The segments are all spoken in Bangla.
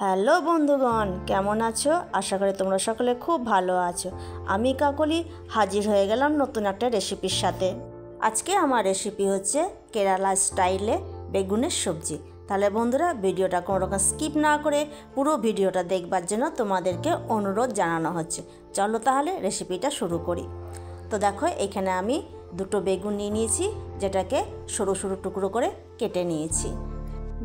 হ্যালো বন্ধুগণ, কেমন আছো? আশা করি তোমরা সকলে খুব ভালো আছো। আমি কাকলি হাজির হয়ে গেলাম নতুন একটা রেসিপির সাথে। আজকে আমার রেসিপি হচ্ছে কেরালা স্টাইলে বেগুনের সবজি। তাহলে বন্ধুরা, ভিডিওটা কোনো রকম স্কিপ না করে পুরো ভিডিওটা দেখবার জন্য তোমাদেরকে অনুরোধ জানানো হচ্ছে। চলো তাহলে রেসিপিটা শুরু করি। তো দেখো, এখানে আমি দুটো বেগুন নিয়ে নিয়েছি, যেটাকে সরু সরু টুকরো করে কেটে নিয়েছি।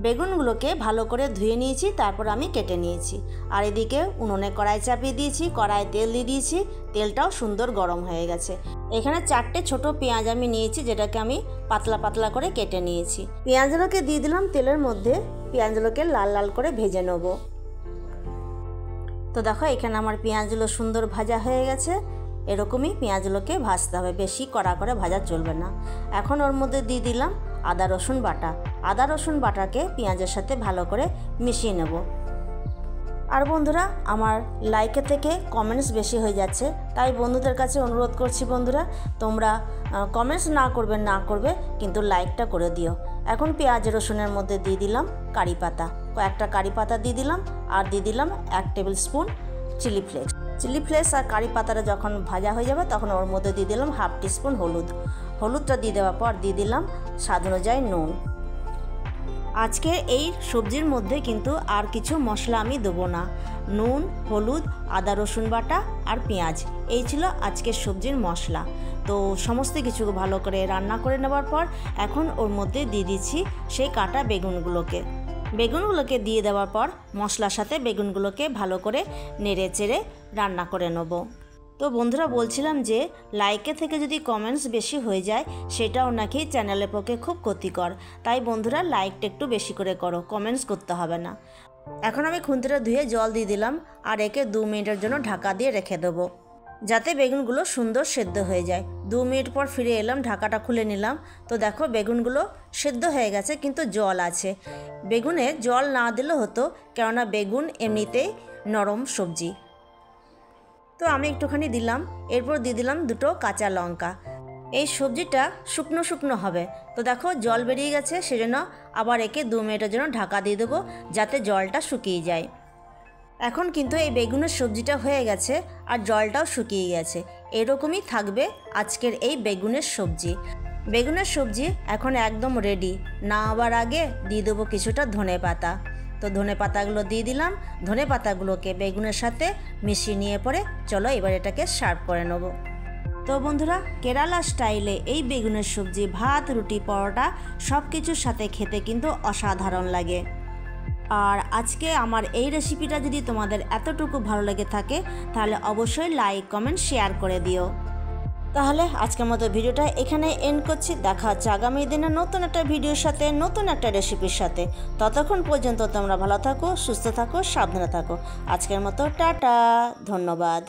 বেগুনগুলোকে ভালো করে ধুয়ে নিয়েছি, তারপর আমি কেটে নিয়েছি। আর এদিকে উনুনে কড়াই চাপিয়ে দিয়েছি, কড়াই তেল দিয়ে দিয়েছি, তেলটাও সুন্দর গরম হয়ে গেছে। এখানে 4টে ছোট পেঁয়াজ আমি নিয়েছি, যেটাকে আমি পাতলা পাতলা করে কেটে নিয়েছি। পেঁয়াজগুলোকে দিয়ে দিলাম তেলের মধ্যে, পেঁয়াজগুলোকে লাল লাল করে ভেজে নেব। তো দেখো, এখানে আমার পেঁয়াজগুলো সুন্দর ভাজা হয়ে গেছে। এরকমই পেঁয়াজগুলোকে ভাজতে হবে, বেশি কড়া করে ভাজা চলবে না। এখন ওর মধ্যে দিয়ে দিলাম আদা রসুন বাটা। আদা রসুন বাটাকে পেঁয়াজের সাথে ভালো করে মিশিয়ে নেব। আর বন্ধুরা, আমার লাইকের থেকে কমেন্টস বেশি হয়ে যাচ্ছে, তাই বন্ধুদের কাছে অনুরোধ করছি, বন্ধুরা তোমরা কমেন্টস না করবে কিন্তু লাইকটা করে দিও। এখন পেঁয়াজ রসুনের মধ্যে দিয়ে দিলাম কারি পাতা, কয়েকটা কারি পাতা দিয়ে দিলাম, আর দিয়ে দিলাম 1 table spoon chilli flakes. Chilli flakes আর কারি পাতাটা যখন ভাজা হয়ে যাবে, তখন ওর মধ্যে দিয়ে দিলাম 1/2 টিস্পুন হলুদ। হলুদটা দিয়ে দেওয়ার পর দিয়ে দিলাম স্বাদ অনুযায়ী নুন। আজকের এই সবজির মধ্যে কিন্তু আর কিছু মশলা আমি দেবো না। নুন, হলুদ, আদা রসুন বাটা আর পেঁয়াজ, এই ছিল আজকের সবজির মশলা। তো সমস্ত কিছু ভালো করে রান্না করে নেওয়ার পর এখন ওর মধ্যে দিয়ে দিচ্ছি সেই কাটা বেগুনগুলোকে দিয়ে দেওয়ার পর মশলার সাথে বেগুনগুলোকে ভালো করে নেড়ে চেড়ে রান্না করে নেব। তো বন্ধুরা, বলছিলাম যে লাইকের থেকে যদি কমেন্টস বেশি হয়ে যায়, সেটাও নাকি চ্যানেলের পক্ষে খুব ক্ষতিকর। তাই বন্ধুরা, লাইকটা একটু বেশি করে করো, কমেন্টস করতে হবে না। এখন আমি খুন্তিটা ধুয়ে জল দিয়ে দিলাম, আর একে 2 মিনিটের জন্য ঢাকা দিয়ে রেখে দেবো, যাতে বেগুনগুলো সুন্দর সেদ্ধ হয়ে যায়। 2 মিনিট পর ফিরে এলাম, ঢাকাটা খুলে নিলাম। তো দেখো, বেগুনগুলো সেদ্ধ হয়ে গেছে, কিন্তু জল আছে। বেগুনে জল না দিলেও হতো, কেননা বেগুন এমনিতেই নরম সবজি। তো আমি একটুখানি দিলাম, এরপর দিয়ে দিলাম 2টো কাঁচা লঙ্কা। এই সবজিটা শুকনো শুকনো হবে। তো দেখো, জল বেরিয়ে গেছে, সেজন্য আবার একে 2 মিনিটের জন্য ঢাকা দিয়ে দেবো, যাতে জলটা শুকিয়ে যায়। এখন কিন্তু এই বেগুনের সবজিটা হয়ে গেছে, আর জলটাও শুকিয়ে গেছে। এরকমই থাকবে আজকের এই বেগুনের সবজি। এখন একদম রেডি। নামাবার আগে দিয়ে দেবো কিছুটা ধনেপাতা। তো ধনেপাতাগুলো দিয়ে দিলাম। ধনেপাতাগুলোকে বেগুনের সাথে মিশিয়ে নিয়ে পরে চলো এবার এটাকে সার্ভ করে নেব। তো বন্ধুরা, কেরালা স্টাইলে এই বেগুনের সবজি ভাত, রুটি, পরোটা সব কিছুর সাথে খেতে কিন্তু অসাধারণ লাগে। আর আজকে আমার এই রেসিপিটা যদি তোমাদের এতটুকু ভালো লেগে থাকে, তাহলে অবশ্যই লাইক, কমেন্ট, শেয়ার করে দিও। তাহলে আজকের মতো ভিডিওটা এখানে এন্ড করছি। দেখা হচ্ছে আগামী দিনে নতুন একটা ভিডিওর সাথে, নতুন একটা রেসিপির সাথে। ততক্ষণ পর্যন্ত তোমরা ভালো থাকো, সুস্থ থাকো, সাবধানে থাকো। আজকের মতো টাটা, ধন্যবাদ।